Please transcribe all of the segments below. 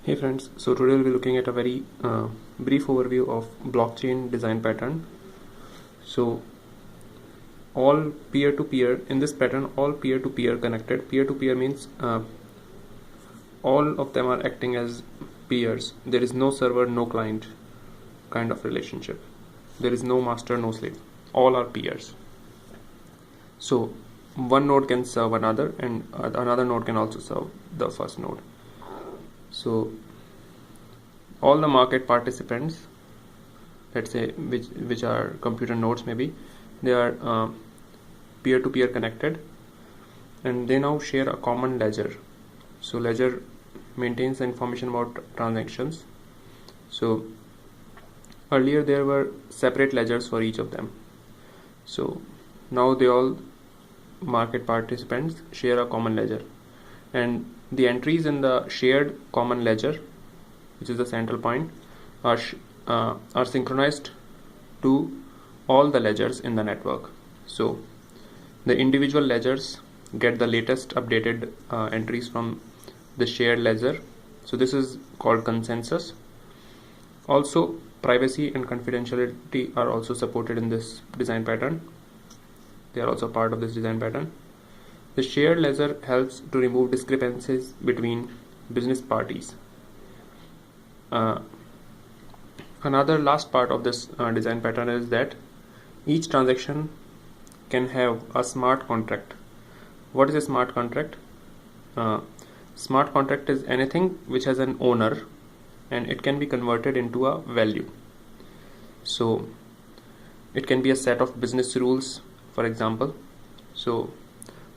Hey friends, so today we'll be looking at a very brief overview of blockchain design pattern. So all peer-to-peer in this pattern, all peer-to-peer connected. Peer-to-peer means all of them are acting as peers. There is no server, no client kind of relationship. There is no master, no slave. All are peers. So one node can serve another, and another node can also serve the first node. So all the market participants, let's say which are computer nodes, maybe they are peer-to-peer connected, and they now share a common ledger. So ledger maintains the information about transactions. So earlier there were separate ledgers for each of them. So now they all market participants share a common ledger, and the entries in the shared common ledger, which is the central point, are synchronized to all the ledgers in the network. So the individual ledgers get the latest updated entries from the shared ledger. So this is called consensus. Also, privacy and confidentiality are also supported in this design pattern. They are also part of this design pattern. The shared ledger helps to remove discrepancies between business parties. Another last part of this design pattern is that each transaction can have a smart contract. What is a smart contract? Smart contract is anything which has an owner, and it can be converted into a value. So it can be a set of business rules, for example. So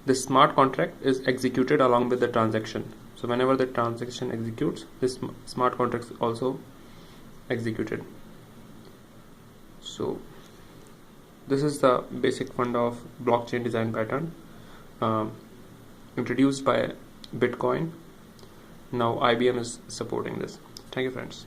this smart contract is executed along with the transaction. So whenever the transaction executes, this smart contract is also executed. So this is the basic funda of blockchain design pattern introduced by Bitcoin. Now IBM is supporting this. Thank you, friends.